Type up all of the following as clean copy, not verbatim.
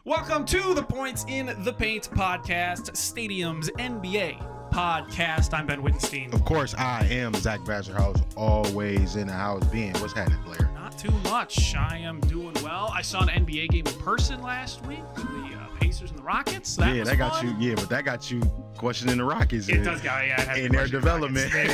Welcome to the Points in the Paint podcast, Stadium's NBA podcast. I'm Ben Wittenstein. Of course, I am Zach Badgerhouse, always in the house. Ben, what's happening, Blair? Not too much. I am doing well. I saw an NBA game in person last week with the Pacers and the Rockets. That was got fun. you. Yeah, but that got you questioning the Rockets. It does, yeah. In their development. They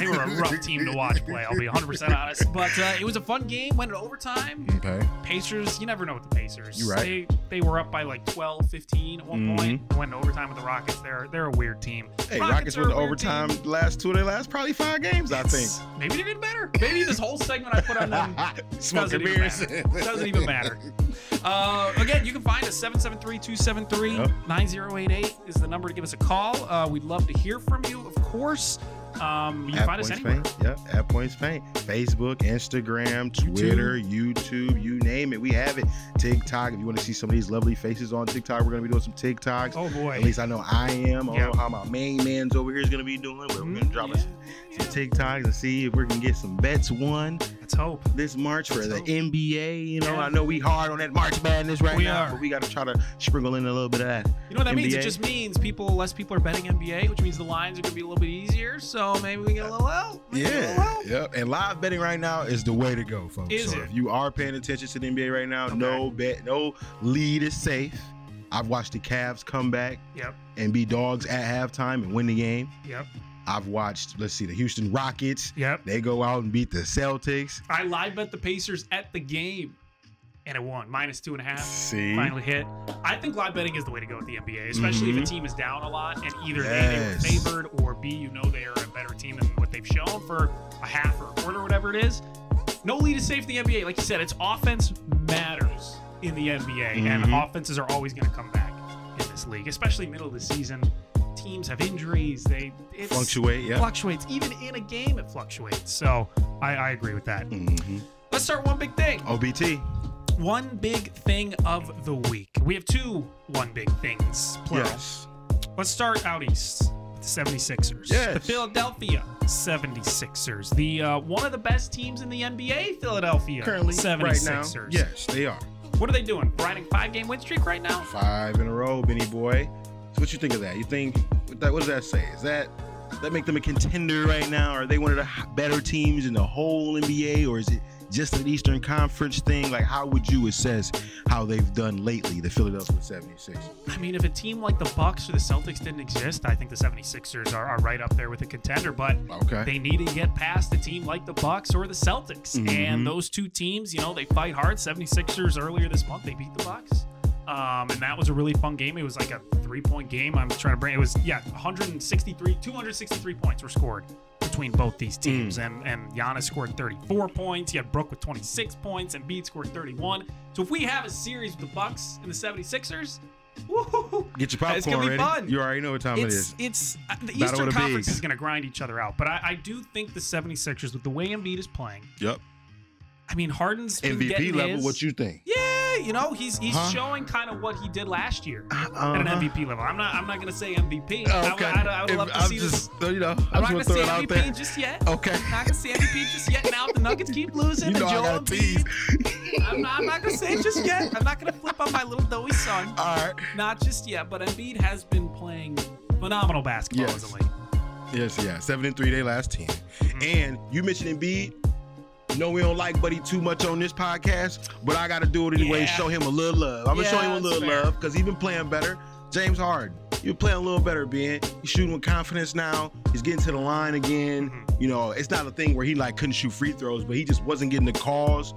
were a rough team to watch play. I'll be 100% honest. But it was a fun game. Went to overtime. Okay. Pacers, you never know with the Pacers. You're right. They were up by like 12, 15 at one point. And went to overtime with the Rockets. They're a weird team. Hey, Rockets went to overtime last two of their last probably 5 games, I think. Maybe they're even better. Maybe this whole segment I put on them doesn't even matter. Again, you can find us 773-273-9088 is the number to give us a call. We'd love to hear from you, of course. You can find us anywhere. Yep, at Points Paint. Facebook, Instagram, Twitter, YouTube, you name it. We have it. TikTok. If you want to see some of these lovely faces on TikTok, we're going to be doing some TikToks. Oh, boy. At least I know I am. I don't know how my main man's over here is going to be doing. But we're going to drop us some TikToks and see if we can get some bets won. Let's hope. This March for the NBA. You know, I know we hard on that March Madness right now, but we got to try to sprinkle in a little bit of that. You know what that NBA. means? It just means less people are betting NBA, which means the lines are going to be a little bit easier. So maybe we get a little help. Yep. And live betting right now is the way to go, folks. If you are paying attention to the NBA right now, no lead is safe. I've watched the Cavs come back and be dogs at halftime and win the game. I've watched, the Houston Rockets. They go out and beat the Celtics. I live bet the Pacers at the game, and it won. -2.5. See? Finally hit. I think live betting is the way to go with the NBA, especially if a team is down a lot, and either A, they were favored, or B, you know they are a better team than what they've shown for a half or a quarter, whatever it is. No lead is safe in the NBA. Like you said, it's offense matters in the NBA, and offenses are always going to come back in this league, especially middle of the season. Teams have injuries. It fluctuates. Even in a game, it fluctuates. So I agree with that. Let's start one big thing. OBT. One big thing of the week. We have two one big things, plural. Yes. Let's start out east. The 76ers. Yes. The Philadelphia 76ers. The one of the best teams in the NBA, Philadelphia currently 76ers. Right now, yes, they are. What are they doing? Riding 5-game win streak right now? 5 in a row, Benny boy. So what you think of that? You think, what does that say? Does that make them a contender right now? Are they one of the better teams in the whole NBA, or is it just an Eastern Conference thing? Like, how would you assess how they've done lately, the Philadelphia 76ers? I mean, if a team like the Bucks or the Celtics didn't exist, I think the 76ers are right up there with a contender, but they need to get past a team like the Bucks or the Celtics. And those two teams, they fight hard. 76ers earlier this month, they beat the Bucks. And that was a really fun game. It was like a 3-point game. I'm trying to bring it was 263 points were scored between both these teams, and Giannis scored 34 points. You had Brook with 26 points, and Embiid scored 31. So if we have a series with the Bucks and the 76ers, woo-hoo, get your popcorn it's gonna be ready. Fun. You already know what time it is. It's the Eastern Conference is going to grind each other out, but I do think the 76ers, with the way Embiid is playing, I mean, Harden's been MVP level. his. What you think? Yeah, he's showing kind of what he did last year at an MVP level. I'm not going to say MVP. Okay. I would love to see this. I'm not going to say MVP just yet. Okay. I'm not going to say MVP just yet. Now the Nuggets keep losing. I gotta tease. I'm not going to say it just yet. I'm not going to flip on my little doughy son. All right. Not just yet, but Embiid has been playing phenomenal basketball as of late. Yes, 7-3 they last team. And you mentioned Embiid. No, we don't like Buddy too much on this podcast, but I got to do it anyway. Show him a little love. I'm going to show him a little love because he's been playing better. James Harden, you're playing a little better, Ben. He's shooting with confidence now. He's getting to the line again. It's not a thing where he couldn't shoot free throws, but he just wasn't getting the calls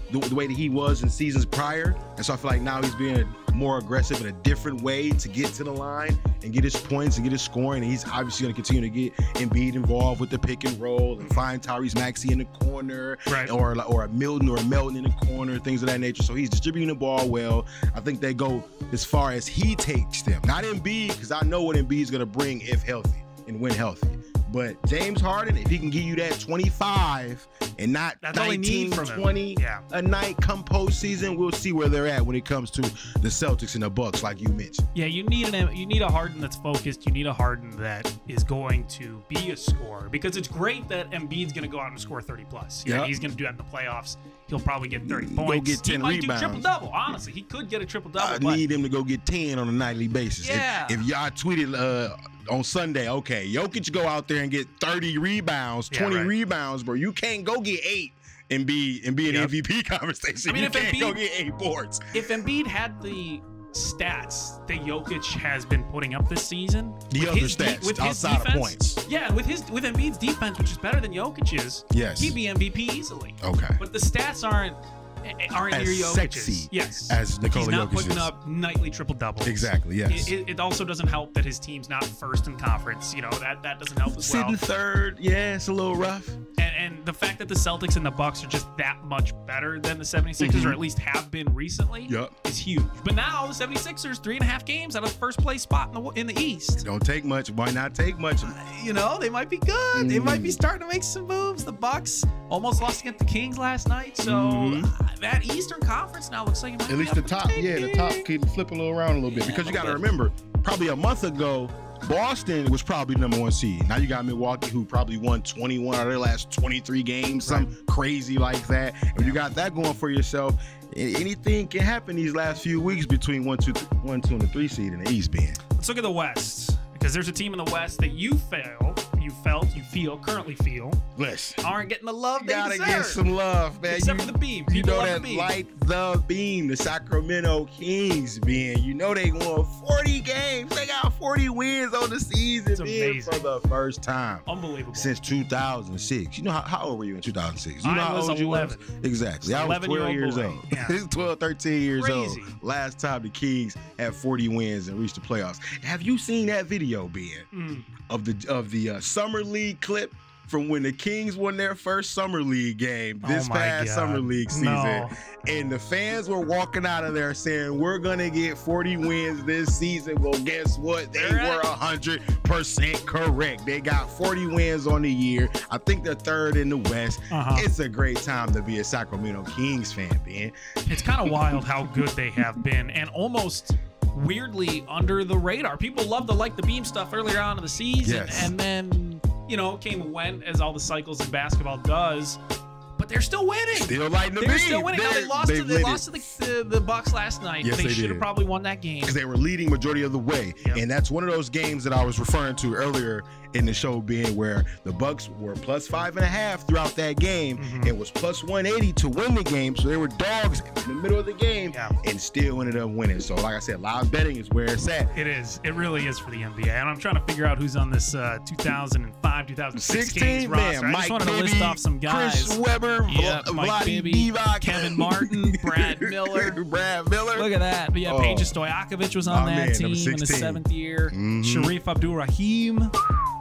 the way that he was in seasons prior. And so I feel like now he's being more aggressive in a different way to get to the line and get his points and get his scoring. And he's obviously going to continue to get Embiid involved with the pick and roll and find Tyrese Maxey in the corner, or a Milton or a Melton in the corner, things of that nature. So he's distributing the ball well. I think they go as far as he takes them. Not Embiid, because I know what Embiid's going to bring if healthy and when healthy. But James Harden, if he can give you that 25 and not 19, 20 a night come postseason, we'll see where they're at when it comes to the Celtics and the Bucks, like you mentioned. Yeah, you need a Harden that's focused. You need a Harden that is going to be a scorer, because it's great that Embiid's going to go out and score 30 plus. Yeah, he's going to do that in the playoffs. He'll probably get 30 points. Go get 10 rebounds. He might do triple-double. Honestly, he could get a triple-double. I need him to go get 10 on a nightly basis. Yeah. If y'all tweeted on Sunday, okay, Jokic go out there and get 30 rebounds, 20 rebounds, bro. You can't go get 8 and be in MVP conversation. I mean, you can't go get 8 boards. If Embiid had the stats that Jokic has been putting up this season, the other stats with outside defense, of points, with Embiid's defense, which is better than Jokic's, he'd be MVP easily. Okay, but the stats aren't as near sexy as Nikola He's not Jokic putting is. up nightly triple doubles. Exactly. Yes. It also doesn't help that his team's not first in conference. You know, that doesn't help as well. Sitting third, yeah, it's a little rough. And the fact that the Celtics and the Bucks are just that much better than the 76ers, or at least have been recently, is huge. But now the 76ers 3.5 games out of the first place spot in the East. Don't take much. Why not take much? You know, they might be good. They might be starting to make some moves. The Bucks almost lost against the Kings last night, so that Eastern Conference now looks like it might at least the top. The top can flip a little around a little bit, because you got to remember, probably a month ago, Boston was probably the #1 seed. Now you got Milwaukee, who probably won 21 out of their last 23 games, something crazy like that. And you got that going for yourself. Anything can happen these last few weeks between 1, 2, and the 3 seed in the East, Ben. Let's look at the West, because there's a team in the West that you currently feel, listen, aren't getting the love they gotta deserve. get some love, man. Except for the beam. You People know love that the beam. light the beam, the Sacramento Kings, Ben. You know they won 40 games. They got 40 wins on the season, Ben, for the first time. Unbelievable. Since 2006. You know, how old were you in 2006? You know how old 11. you was? Exactly. I was 12 years old. Yeah. 12, 13 years Crazy. old. Last time the Kings had 40 wins and reached the playoffs. Have you seen that video, Ben, of the Summer League clip from when the Kings won their first Summer League game this past Summer League season? No. And the fans were walking out of there saying, we're going to get 40 wins this season. Well, guess what? They were 100% correct. They got 40 wins on the year. I think they're third in the West. It's a great time to be a Sacramento Kings fan, Ben. It's kind of wild how good they have been, and almost weirdly under the radar. People love to like the beam stuff earlier on in the season, and then, you know, came and went, as all the cycles in basketball does. But they're still winning. Still lighting the beam. They're still winning. Now they lost to the Bucks last night. Yes, they should have probably won that game, because they were leading majority of the way. And that's one of those games that I was referring to earlier in the show, being where the Bucks were plus 5.5 throughout that game, and was plus 180 to win the game. So they were dogs in the middle of the game, and still ended up winning. So like I said, live betting is where it's at. It is. It really is for the NBA. And I'm trying to figure out who's on this 2005, 2006 Kings roster. I just wanted to list off some guys. Chris Webber, Mike Bibby, Kevin Martin, Brad Miller. Look at that. But yeah, Peja Stojakovic was on that team in his 7th year. Sharif Abdul-Rahim.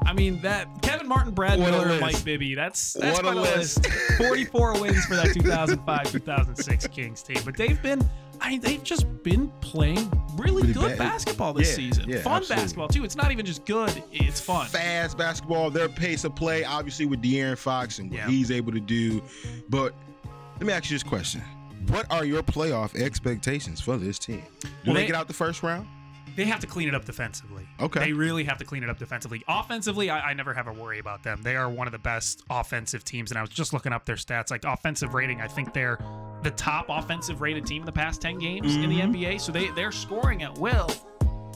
I mean, that Kevin Martin, Brad Miller, and Mike Bibby. That's quite a list. 44 wins for that 2005-2006 Kings team. But they've just been playing really good basketball this season. Fun basketball, too. It's not even just good. It's fun. Fast basketball, their pace of play, obviously with De'Aaron Fox and what he's able to do. But let me ask you this question. What are your playoff expectations for this team? Do they get out the first round? They have to clean it up defensively. Okay. They really have to clean it up defensively. Offensively, I never have a worry about them. They are one of the best offensive teams, and I was just looking up their stats. Like offensive rating, I think they're the top offensive rated team in the past 10 games in the NBA. So they're scoring at will,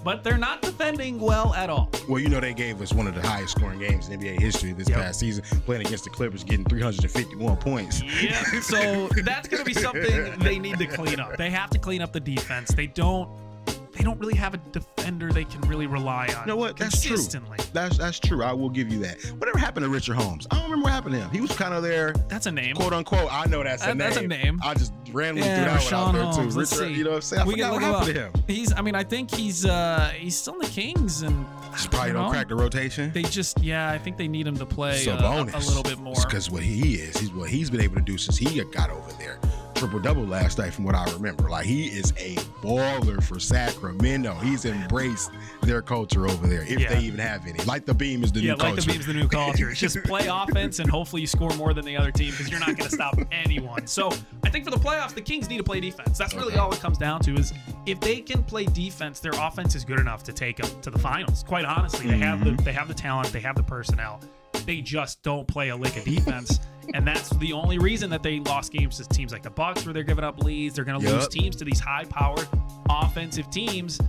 but they're not defending well at all. Well, you know, they gave us one of the highest scoring games in NBA history this past season, playing against the Clippers, getting 351 points. Yeah, so that's going to be something they need to clean up. They have to clean up the defense. They don't really have a defender they can really rely on. You know what? That's true. That's true. I will give you that. Whatever happened to Richard Holmes? I don't remember what happened to him. He was kind of there. That's a name. Quote unquote. I know that's a name. That's a name. I just randomly threw that one out there too. Richard, you know what I'm saying? I forgot what happened to him. I think he's still in the Kings, and just probably don't crack the rotation. They just, I think they need him to play a little bit more. Because what he is, he's what he's been able to do since he got over there. triple-double last night from what I remember. Like, he is a baller for Sacramento. He's embraced their culture over there, if they even have any. Like the beam is the new culture. Yeah, like the beam's the new culture. It's just play offense, and hopefully you score more than the other team because you're not going to stop anyone. So I think for the playoffs, the Kings need to play defense. That's really all it comes down to, is if they can play defense, their offense is good enough to take them to the finals. Quite honestly, they have the talent, they have the personnel. They just don't play a lick of defense, and that's the only reason that they lost games to teams like the Bucks, where they're giving up leads. They're going to lose teams to these high-powered offensive teams.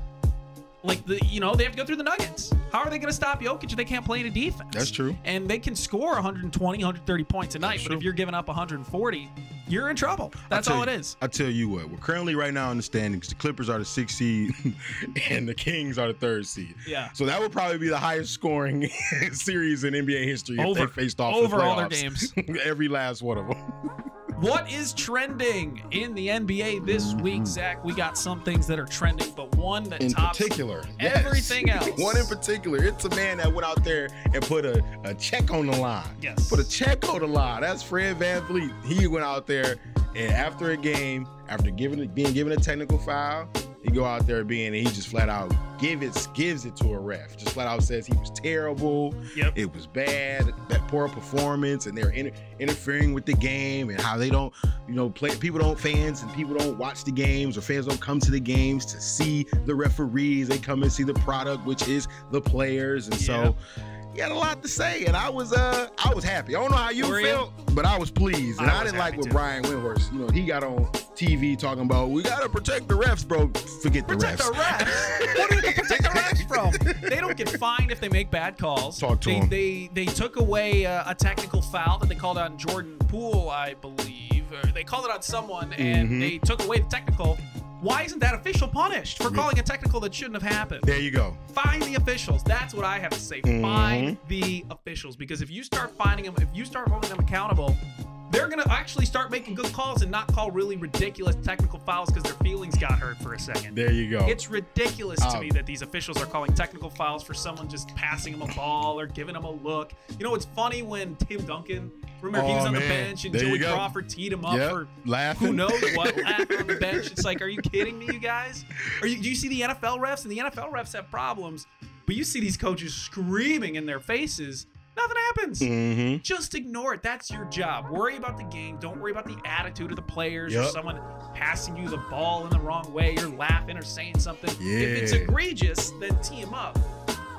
Like, they have to go through the Nuggets. How are they going to stop Jokic if they can't play any defense? That's true. And they can score 120, 130 points a night, but if you're giving up 140, you're in trouble. That's all it is. I tell you what, we're currently right now in the standings. The Clippers are the 6th seed, and the Kings are the 3rd seed. Yeah. So that would probably be the highest scoring series in NBA history if they faced off over the playoffs. all their games. Every last one of them. What is trending in the NBA this week, Zach? We got some things that are trending, but one that tops everything else. One in particular. It's a man that went out there and put a check on the line. Yes. Put a check on the line. That's Fred VanVleet. He went out there, and after a game, after being given a technical foul, he go out there and he just flat out gives it to a ref. Just flat out says he was terrible. Yep. It was bad, that poor performance, and they're interfering with the game, and how they don't, fans and people don't watch the games, or fans don't come to the games to see the referees. They come and see the product, which is the players. And so he had a lot to say, and I was happy. I don't know how you felt, but I was pleased. And I didn't like what Brian Windhorst, he got on TV talking about, we got to protect the refs, bro. Forget the refs. Protect the refs? What do you protect the refs from? They don't get fined if they make bad calls. Talk to them. They took away a technical foul that they called on Jordan Poole, I believe. Or they called it on someone, and they took away the technical. Why isn't that official punished for calling a technical that shouldn't have happened? There you go. Fine the officials. That's what I have to say. Fine the officials. Because if you start finding them, if you start holding them accountable, they're going to actually start making good calls and not call really ridiculous technical fouls because their feelings got hurt for a second. There you go. It's ridiculous to me that these officials are calling technical fouls for someone just passing them a ball or giving them a look. It's funny when Tim Duncan, remember, he was on the bench and Joey Crawford teed him up for laughing. Who knows what, laughing on the bench. It's like, are you kidding me, you guys? Do you see the NFL refs? And the NFL refs have problems, but you see these coaches screaming in their faces. Nothing happens. Just ignore it. That's your job. Worry about the game. Don't worry about the attitude of the players or someone passing you the ball in the wrong way. You're laughing or saying something. Yeah. If it's egregious, then tee them up.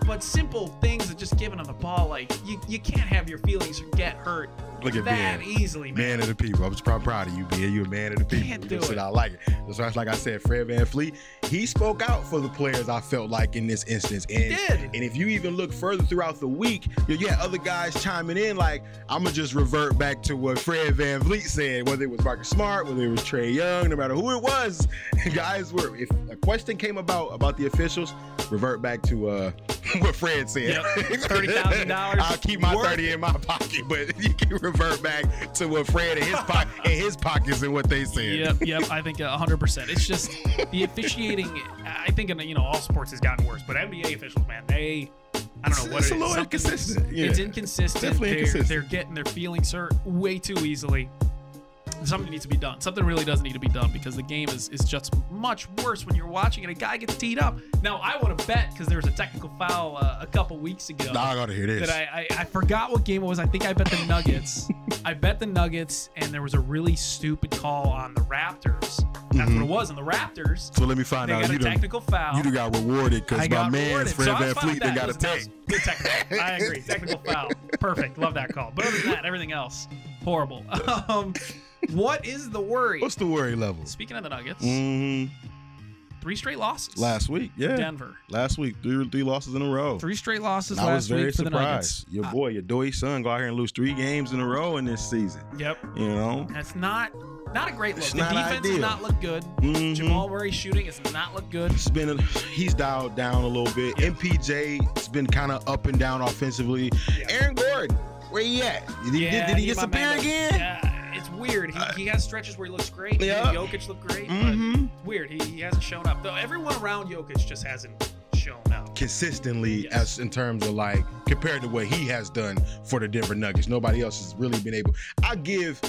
But simple things of just giving them the ball, like you can't have your feelings get hurt that easily, man. Man of the people. I'm just proud of you, Ben. You're a man of the people. Can't do it. I like it. That's why, like I said, Fred VanVleet, he spoke out for the players, I felt like, in this instance. And, he did. And if you even look further throughout the week, you had other guys chiming in like, I'm going to just revert back to what Fred VanVleet said, whether it was Marcus Smart, whether it was Trae Young, no matter who it was, guys were, if a question came about the officials, revert back to what Fred said. Yep. $30,000. I'll keep my 30 in my pocket, but you can revert back to what Fred in his pockets and what they said. Yep. I think 100%. It's just the officiating. I think in all sports has gotten worse, but NBA officials, man, I don't know what it is. It's a little inconsistent. Yeah. It's inconsistent. Definitely inconsistent. They're getting their feelings hurt way too easily. Something needs to be done. Something really does need to be done because the game is just much worse when you're watching and a guy gets teed up. Now, I want to bet, because there was a technical foul a couple weeks ago. I got to hear this. That I forgot what game it was. I think I bet the Nuggets. I bet the Nuggets, and there was a really stupid call on the Raptors. That's what it was on the Raptors. So let me find out. They got a technical foul. You got rewarded because my man Fred VanVleet they got a take. Good technical. I agree. Technical foul. Perfect. Love that call. But other than that, everything else, horrible. What is the worry? What's the worry level? Speaking of the Nuggets, 3 straight losses. Last week, yeah. Denver. Last week, three losses in a row. 3 straight losses last week for the Nuggets. Your boy, your doy son, go out here and lose 3 games in a row in this season. Yep. That's not a great look. It's the not defense ideal. does not look good. Jamal Murray shooting has not looked good. He's dialed down a little bit. MPJ's been kind of up and down offensively. Aaron Gordon, where he at? Did he disappear again? Yeah. It's weird. He has stretches where he looks great. Jokic looked great, but it's weird. He hasn't shown up. Though everyone around Jokic just hasn't shown up consistently, as in terms of like compared to what he has done for the Denver Nuggets. Nobody else has really been able. I give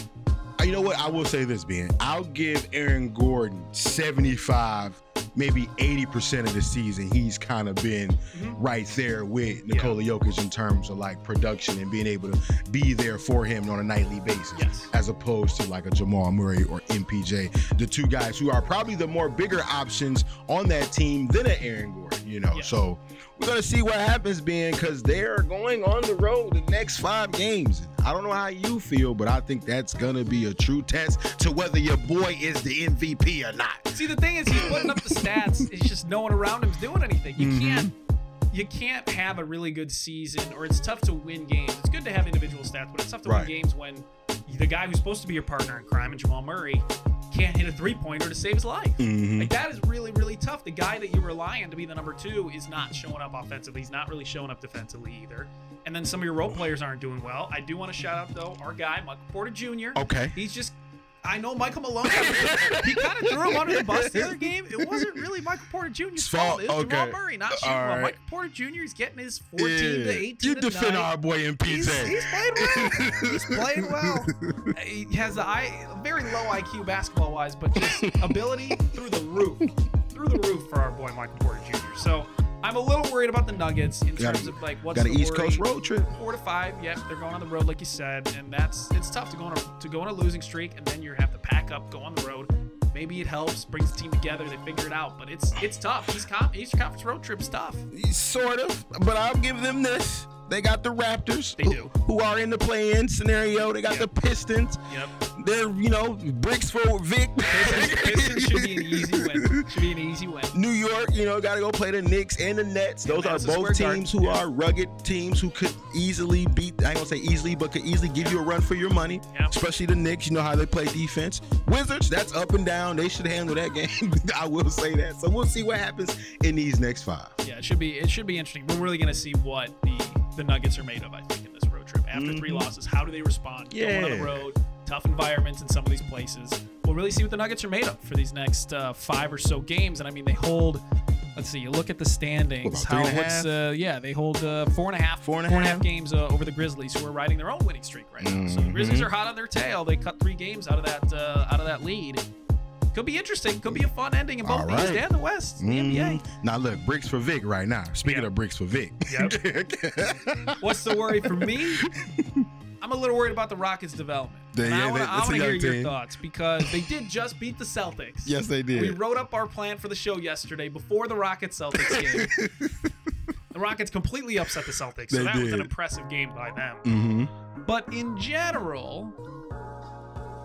You know what? I will say this, Ben. I'll give Aaron Gordon 75, maybe 80% of the season. He's kind of been right there with Nikola Jokic in terms of like production and being able to be there for him on a nightly basis, as opposed to like a Jamal Murray or MPJ, the two guys who are probably the more bigger options on that team than an Aaron Gordon, you know. So we're going to see what happens, Ben, because they're going on the road the next 5 games. I don't know how you feel, but I think that's going to be a true test to whether your boy is the MVP or not. See, the thing is, he's putting up the stats. It's just no one around him's doing anything. You can't have a really good season, or it's tough to win games. It's good to have individual stats, but it's tough to win games when the guy who's supposed to be your partner in crime, and Jamal Murray, can't hit a 3-pointer to save his life. Like, that is really, really tough. The guy that you rely on to be the number 2 is not showing up offensively. He's not really showing up defensively either. And then some of your role players aren't doing well. I do want to shout out, though, our guy, Michael Porter Jr. Okay. He's just... I know Michael Malone, he kind of threw him under the bus the other game. It wasn't really Michael Porter Jr.'s fault. It was Jamal Murray not shooting well. Michael Porter Jr. is getting his 14 to 18 You defend our boy MPJ. He's playing well. He's playing well. He has a very low IQ basketball-wise, but just ability through the roof. Through the roof for our boy Michael Porter Jr. So I'm a little worried about the Nuggets in terms of like what's the East Coast road trip. 4 to 5. Yep, they're going on the road like you said, and it's tough to go on a losing streak, and then you have to pack up, go on the road. Maybe it helps, brings the team together, they figure it out, but it's tough. East Conference road trip's tough. Sort of, but I'll give them this. They got the Raptors, who are in the play-in scenario. They got the Pistons. They're, bricks for Vic. Pistons should be an easy win. New York, got to go play the Knicks and the Nets. Those are both teams who are rugged teams who could easily beat, I ain't going to say easily, but could easily give you a run for your money, especially the Knicks. You know how they play defense. Wizards, that's up and down. They should handle that game. I will say that. So we'll see what happens in these next 5. Yeah, it should be interesting. We're really going to see what the Nuggets are made of, I think, in this road trip. After 3 losses, how do they respond? Going on the road, tough environments in some of these places. We'll really see what the Nuggets are made of for these next 5 or so games. And I mean, they hold. Let's see. You look at the standings. They hold 4.5 games over the Grizzlies, who are riding their own winning streak right now. So the Grizzlies are hot on their tail. They cut 3 games out of that lead. Could be interesting. Could be a fun ending in both the East and the West. The NBA. Now look, bricks for Vic right now. Speaking of bricks for Vic. What's the worry for me? I'm a little worried about the Rockets' development. I want to hear your thoughts, because they did just beat the Celtics. Yes, they did. We wrote up our plan for the show yesterday before the Rockets-Celtics game. The Rockets completely upset the Celtics, so that was an impressive game by them. But in general,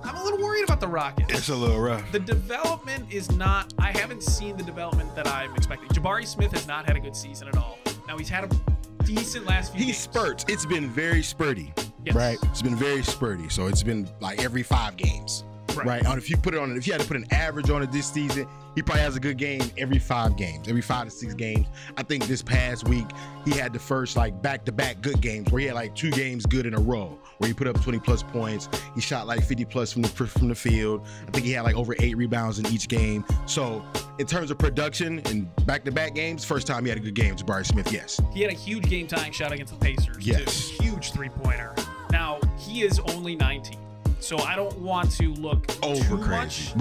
I'm a little worried about the Rockets. It's a little rough. The development is not... I haven't seen the development that I'm expecting. Jabari Smith has not had a good season at all. Now, he's had a decent last few games. He spurts. It's been very spurty, right? It's been very spurty. So it's been like every 5 games, right? If you had to put an average on it this season, he probably has a good game every 5 games, every 5 to 6 games. I think this past week, he had the first back-to-back good games where he had like 2 games good in a row, where he put up 20-plus points. He shot like 50-plus from the field. I think he had like over 8 rebounds in each game. So in terms of production and back-to-back games, first time he had a good game, Jabari Smith, yes. He had a huge game-tying shot against the Pacers, too. Huge 3-pointer. Now, he is only 19. So I don't want to look too much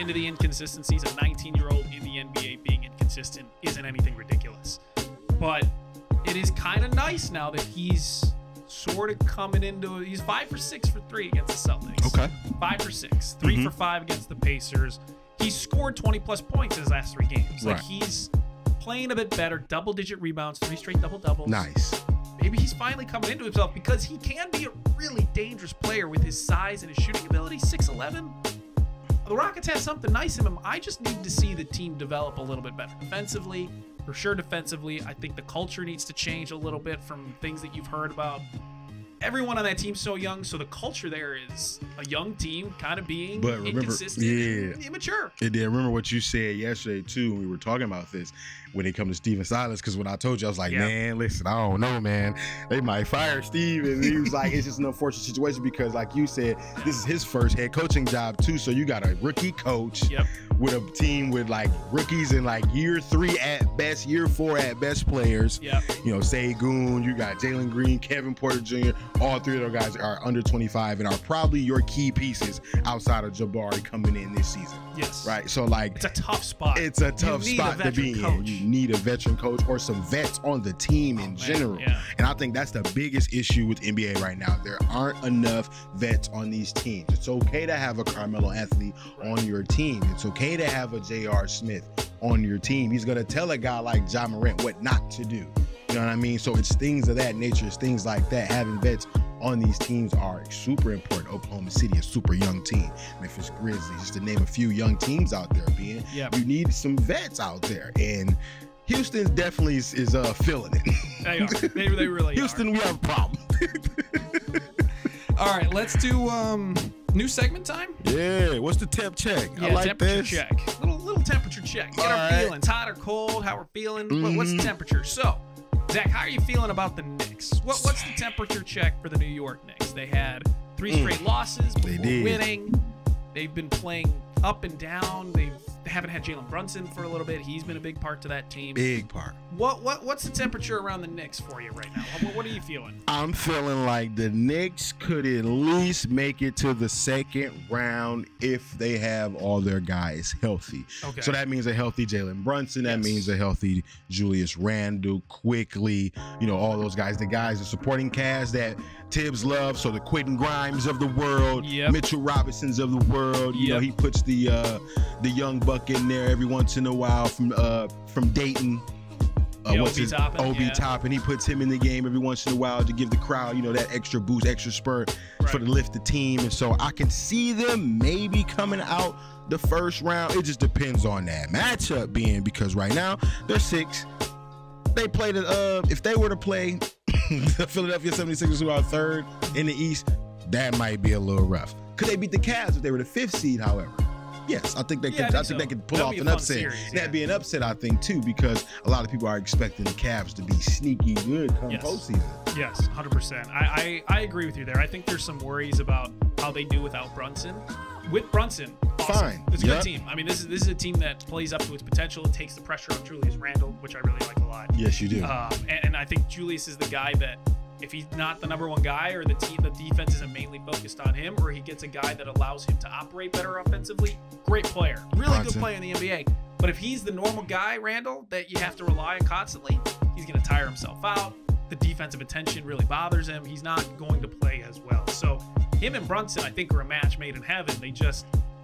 into the inconsistencies. A 19-year-old in the NBA being inconsistent isn't anything ridiculous. But it is kind of nice now that he's sort of coming into... He's 5 for 6 for 3 against the Celtics. Okay. 5 for 6. 3 for 5 against the Pacers. He's scored 20-plus points in his last 3 games. Like, he's playing a bit better. Double-digit rebounds. 3 straight double-doubles. Nice. Maybe he's finally coming into himself, because he can be a really dangerous player with his size and his shooting ability, 6'11". The Rockets have something nice in him. I just need to see the team develop a little bit better. Defensively, for sure defensively, I think the culture needs to change a little bit from things that you've heard about. Everyone on that team's so young, so the culture there is a young team kind of being inconsistent and immature. And then remember what you said yesterday, too, when we were talking about this, when it comes to Steven Silas, because when I told you, I was like, man, listen, I don't know, man. They might fire Steve. And he was like, it's just an unfortunate situation because, like you said, this is his first head coaching job, too, so you got a rookie coach with a team with like rookies and like year 3 at best, year 4 at best players. Yeah. You know, Segun, you got Jalen Green, Kevin Porter Jr. All 3 of those guys are under 25 and are probably your key pieces outside of Jabari coming in this season. Yes. Right. So like, it's a tough spot. It's a tough spot to be in. You need a veteran coach or some vets on the team in general. Yeah. And I think that's the biggest issue with NBA right now. There aren't enough vets on these teams. It's okay to have a Carmelo Anthony on your team. It's okay to have a J.R. Smith on your team. He's going to tell a guy like Ja Morant what not to do. You know what I mean? So it's things of that nature. It's things like that. Having vets on these teams are super important. Oklahoma City, a super young team. Memphis Grizzlies, just to name a few young teams out there, being. Yep. You need some vets out there. And Houston definitely is feeling it. They really Houston, are. we have a problem. All right, let's do new segment time. Yeah, what's the temp check? Yeah, I like temperature this. check. Little temperature check. Get our feelings, hot or cold, how we're feeling. What's the temperature? So, Zach, how are you feeling about the Knicks? What's the temperature check for the New York Knicks? They had 3 straight losses before winning. They've been playing up and down. They haven't had Jalen Brunson for a little bit. He's been a big part to that team. Big part. What's the temperature around the Knicks for you right now? What are you feeling? I'm feeling like the Knicks could at least make it to the second round if they have all their guys healthy. Okay. So that means a healthy Jalen Brunson. That means a healthy Julius Randle, Quickly, you know, all those guys. The guys, the supporting cast that Tibbs loves. So the Quentin Grimes of the world, Mitchell Robinsons of the world. You know, he puts the young buck in there every once in a while from Dayton. Obi Toppin. He puts him in the game every once in a while to give the crowd, you know, that extra boost, extra spur for to lift the team. And so I can see them maybe coming out the first round. It just depends on that matchup being, because right now they're 6. They played if they were to play the Philadelphia 76ers, who are 3rd in the East, that might be a little rough. Could they beat the Cavs if they were the 5th seed, however? Yes, I think they could. I think they could pull off an upset. Series, That'd be an upset, I think, too, because a lot of people are expecting the Cavs to be sneaky good come postseason. Yes, 100%. I agree with you there. I think there's some worries about how they do without Brunson. With Brunson, awesome. Fine. It's a good team. I mean, this is a team that plays up to its potential. It takes the pressure off Julius Randle, which I really like a lot. Yes, you do. And I think Julius is the guy that, if he's not the #1 guy, or the defense isn't mainly focused on him, or he gets a guy that allows him to operate better offensively, great player. Really good player in the NBA. But if he's the normal guy, Randall, that you have to rely on constantly, he's going to tire himself out. The defensive attention really bothers him. He's not going to play as well. So him and Brunson, I think, are a match made in heaven.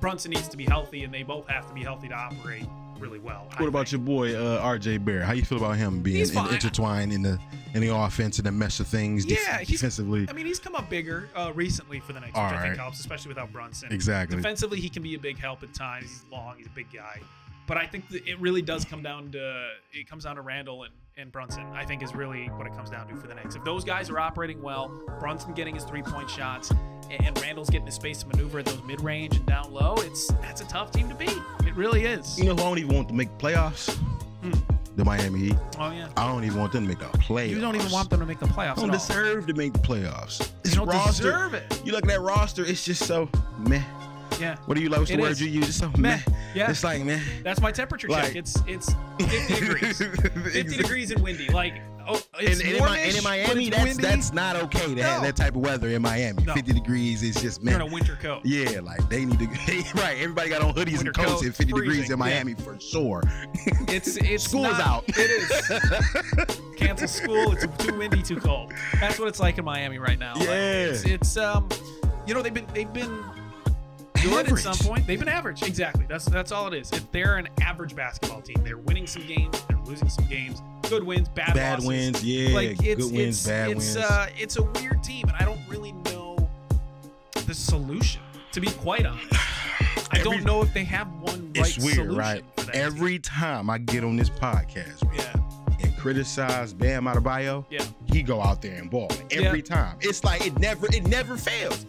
Brunson needs to be healthy, and they both have to be healthy to operate really well. What about your boy RJ Barrett? How you feel about him being intertwined in the offense and the mesh of things defensively? I mean, he's come up bigger recently for the Knicks, which I think helps, especially without Brunson. Exactly. Defensively, he can be a big help at times. He's long, he's a big guy. But I think that it really does come down to Randle and Brunson, I think, is really what it comes down to for the Knicks. If those guys are operating well, Brunson getting his 3-point shots, and Randall's getting his space to maneuver at those mid-range and down low, that's a tough team to beat. It really is. You know who I don't even want to make playoffs? The Miami Heat. Oh, yeah. I don't even want them to make the playoffs. You don't even want them to make the playoffs. They don't deserve to make the playoffs. They don't deserve it. You look at that roster, it's just so meh. Yeah. What do you like? What's the word you use? It's so meh. Yeah. It's like meh. That's my temperature check. It's 50 degrees. 50 degrees and windy. Like, it's and in Miami, that's not okay to have that type of weather in Miami. 50 degrees is just meh. You're in a winter coat. Yeah, like they need to. Right, everybody got on hoodies and coats at 50 degrees in Miami for sure. It's school's out. It is. Cancel school. It's too windy, too cold. That's what it's like in Miami right now. Yeah. Like, it's you know, they've been good at some point. They've been average. Exactly. That's all it is. If they're an average basketball team, they're winning some games, they're losing some games. Good wins, bad losses. Wins, yeah. Like good wins, bad wins. It's a weird team, and I don't really know the solution, to be quite honest. I don't know if they have one right solution. It's weird, right? Every time I get on this podcast and criticize Bam Adebayo, he go out there and ball every time. It's like it never fails.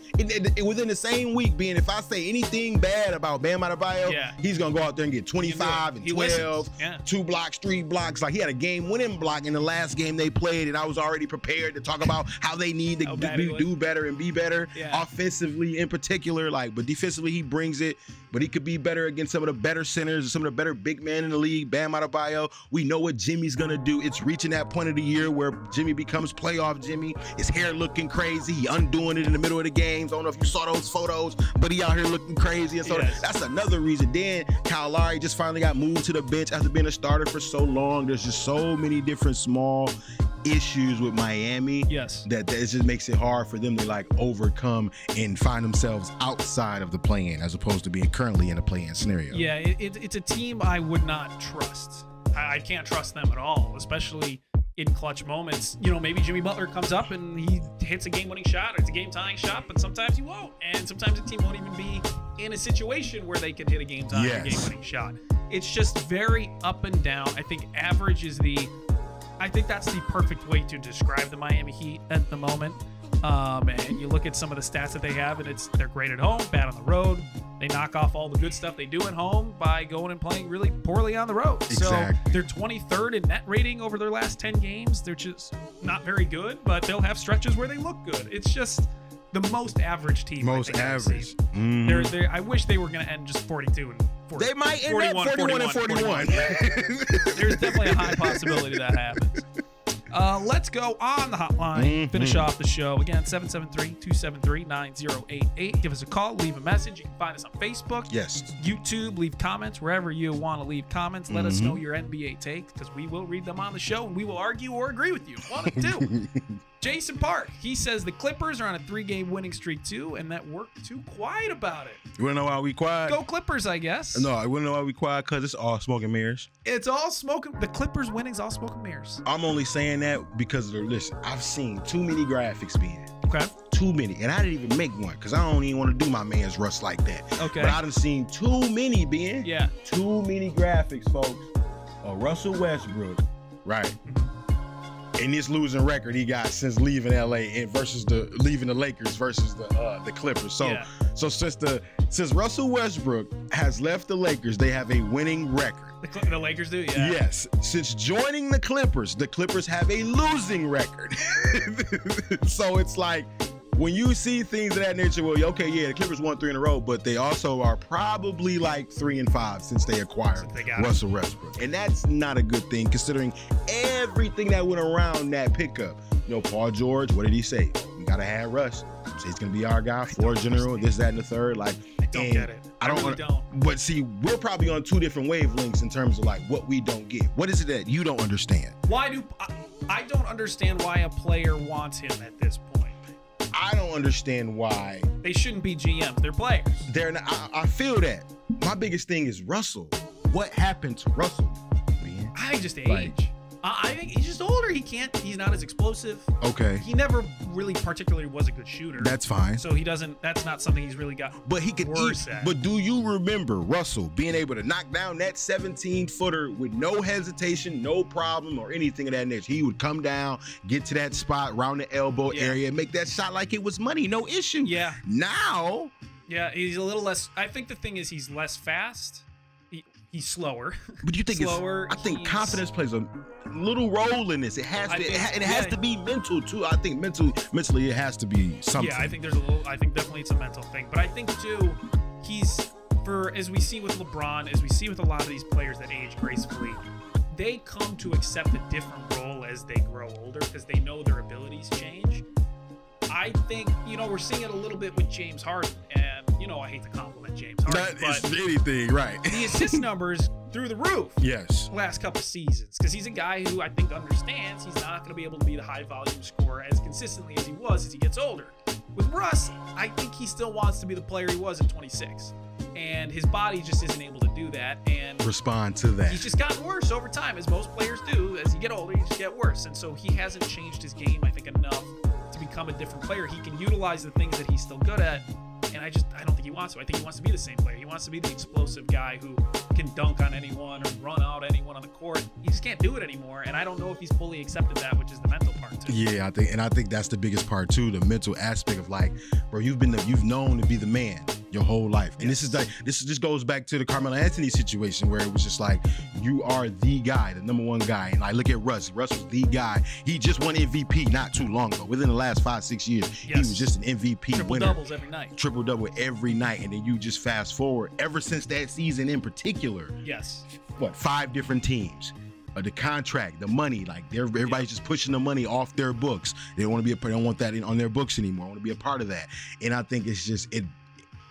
Within the same week, being if I say anything bad about Bam Adebayo, he's gonna go out there and get 25 and 12, 2 blocks, 3 blocks. Like he had a game-winning block in the last game they played, and I was already prepared to talk about how they need to do better and be better offensively in particular. Like, but defensively he brings it. But he could be better against some of the better centers, some of the better big men in the league. Bam Adebayo, we know what Jimmy's gonna do. It's reaching that point of the year where Jimmy becomes playoff Jimmy. His hair looking crazy. He undoing it in the middle of the games. I don't know if you saw those photos, but he out here looking crazy. And so that's another reason. Then Kyle Lowry just finally got moved to the bench after being a starter for so long. There's just so many different small issues with Miami that it just makes it hard for them to like overcome and find themselves outside of the play-in as opposed to being currently in a play-in scenario. Yeah, it's a team I would not trust. I can't trust them at all, especially in clutch moments. You know, maybe Jimmy Butler comes up and he hits a game-winning shot or it's a game-tying shot, but sometimes he won't. And sometimes the team won't even be in a situation where they can hit a game-tying or game-winning shot. It's just very up and down. I think average is I think that's the perfect way to describe the Miami Heat at the moment. And you look at some of the stats that they have, and they're great at home, bad on the road. They knock off all the good stuff they do at home by going and playing really poorly on the road. Exactly. So they're 23rd in net rating over their last 10 games. They're just not very good, but they'll have stretches where they look good. It's just the most average team. Most average. I wish they were going to end just 42 and 40. They might end up 41 and 41. There's definitely a high possibility that happens. Let's go on the hotline. Finish off the show. Again, 773-273-9088. Give us a call. Leave a message. You can find us on Facebook. Yes. YouTube. Leave comments wherever you want to leave comments. Let us know your NBA takes because we will read them on the show and we will argue or agree with you. One of two. Jason Park, he says the Clippers are on a 3-game winning streak too, and that we're too quiet about it. You wanna know why we quiet? Go Clippers, I guess. No, I wouldn't know why we quiet because it's all smoke and mirrors. It's all smoke. The Clippers winning's all smoke and mirrors. I'm only saying that because listen, I've seen too many graphics being. Okay. Too many. And I didn't even make one because I don't even want to do my man's Russ like that. Okay. But I done seen too many being. Yeah. Too many graphics, folks. Russell Westbrook. Right. And this losing record he got since leaving LA and versus leaving the Lakers versus the Clippers. So since Russell Westbrook has left the Lakers, they have a winning record. The Lakers do, yeah. Yes. Since joining the Clippers have a losing record. So it's like when you see things of that nature, well, okay, yeah, the Clippers won 3 in a row, but they also are probably like 3 and 5 since they acquired Russell Westbrook. And that's not a good thing considering everything that went around that pickup. You know, Paul George, what did he say? We got to have Russ. So he's going to be our guy, floor general, this, that, and the third. Like, I don't get it. I really don't. But see, we're probably on 2 different wavelengths in terms of like what we don't get. What is it that you don't understand? I don't understand why a player wants him at this point. I don't understand why. They shouldn't be GMs. They're players. They're not, I feel that. My biggest thing is Russell. What happened to Russell, man? I think just age. I think he's just older. He's not as explosive. Okay. He never really particularly was a good shooter. That's fine. So that's not something he's really got but he could worse at. But do you remember Russell being able to knock down that 17-footer with no hesitation, no problem, or anything of that nature? He would come down, get to that spot around the elbow area, and make that shot like it was money, no issue. Yeah. Now. Yeah, he's a little less. I think the thing is he's less fast. He's slower. But you think slower? I think confidence plays a little role in this. It has to, and it has to be mental too. I think mentally, it has to be something. Yeah, I think I think definitely it's a mental thing. But I think too, as we see with LeBron, as we see with a lot of these players that age gracefully, they come to accept a different role as they grow older because they know their abilities change. I think, we're seeing it a little bit with James Harden, and, I hate to compliment James Harden, but anything, right? The assist numbers through the roof. Yes. Last couple seasons, because he's a guy who I think understands he's not going to be able to be the high volume scorer as consistently as he was as he gets older. With Russ, I think he still wants to be the player he was at 26. And his body just isn't able to do that and respond to that. He's just gotten worse over time, as most players do. As you get older, you just get worse. And so he hasn't changed his game, I think, enough to become a different player. He can utilize the things that he's still good at And I don't think he wants to. I think he wants to be the same player. He wants to be the explosive guy who can dunk on anyone or run out anyone on the court. He just can't do it anymore. And I don't know if he's fully accepted that, which is the mental part too. Yeah, I think that's the biggest part too, the mental aspect of like, bro, you've known to be the man your whole life. And this just goes back to the Carmelo Anthony situation where it was just like, you are the guy, the number one guy. And I look at Russ. Russ was the guy. He just won MVP not too long ago. Within the last 5-6 years, he was just an MVP winner. Triple-doubles every night. Triple-double every night. And then you just fast forward, ever since that season in particular. Yes. 5 different teams. The contract, the money, like everybody's just pushing the money off their books. They don't want to they don't want that on their books anymore. I want to be a part of that. And I think it's just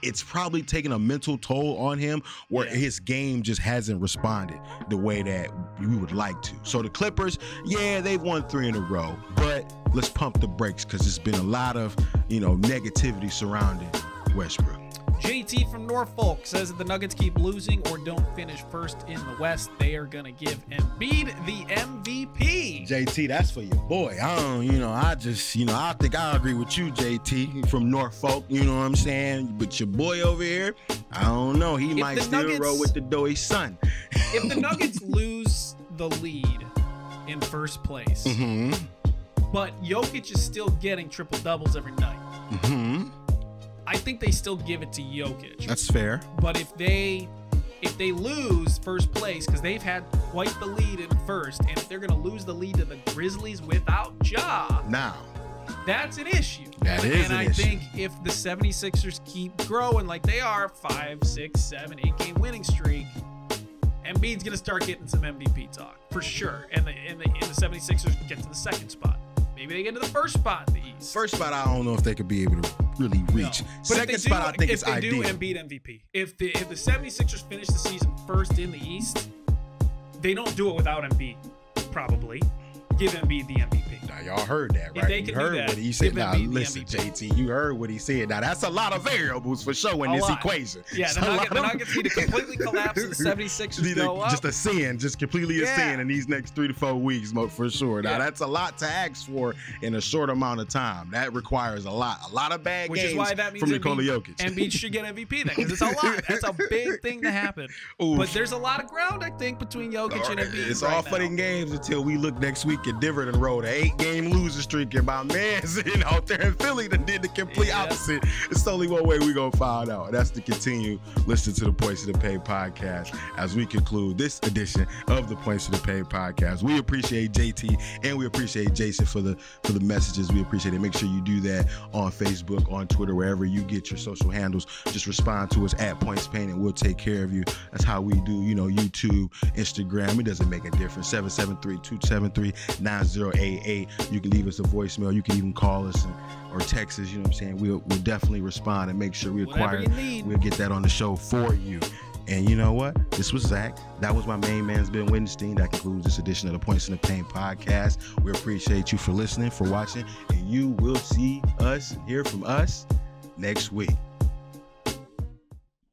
it's probably taken a mental toll on him where his game just hasn't responded the way that we would like to. So the Clippers, they've won 3 in a row, but let's pump the brakes because there's been a lot of, negativity surrounding Westbrook. JT from Norfolk says if the Nuggets keep losing or don't finish first in the West, they are going to give Embiid the MVP. JT, that's for your boy. I think I agree with you, JT, from Norfolk, you know what I'm saying? But your boy over here, I don't know. He might still roll with the Doe's son. If the Nuggets lose the lead in first place, but Jokic is still getting triple-doubles every night, I think they still give it to Jokic. That's fair. But if they lose first place, because they've had quite the lead in first, and if they're going to lose the lead to the Grizzlies without Ja, now that's an issue. That is an issue. And I think if the 76ers keep growing like they are, 5, 6, 7, 8 game winning streak, Embiid's going to start getting some MVP talk for sure. And the 76ers get to the second spot. Maybe they get to the first spot in the East. First spot, I don't know if they could be able to really reach. No. Second spot, I think it's ideal. If they do Embiid MVP, if the 76ers finish the season first in the East, they don't do it without Embiid, probably. Give Embiid the MVP. Now, y'all heard that, right? You heard what he said. Now, listen, JT, you heard what he said. Now, that's a lot of variables for sure in this equation. Yeah, the Nuggets need to completely collapse and the 76ers go up. Just a sin, just completely a sin in these next 3 to 4 weeks, for sure. Now, that's a lot to ask for in a short amount of time. That requires a lot of bad games from Nikola Jokic. Embiid should get MVP then, because it's a lot. That's a big thing to happen. Oof. But there's a lot of ground, I think, between Jokic and Embiid. It's all fun and games until we look next week at Denver and rolled an 8-game losing streak, and my man sitting out there in Philly that did the complete opposite. It's only one way we gonna find out. That's to continue listening to the Points of the Pay podcast as we conclude this edition of the Points of the Pay podcast. We appreciate JT and we appreciate Jason for the messages. We appreciate it. Make sure you do that on Facebook, on Twitter, wherever you get your social handles. Just respond to us at Points Pain and we'll take care of you. That's how we do, YouTube, Instagram. It doesn't make a difference. 773-273-9088. You can leave us a voicemail. You can even call us or text us. You know what I'm saying? We'll definitely respond and make sure we'll get that on the show for you. And you know what? This was Zach. That was my main man's Ben Wittgenstein. That concludes this edition of the Points in the Pain podcast. We appreciate you for listening, for watching, and you will see us, hear from us next week.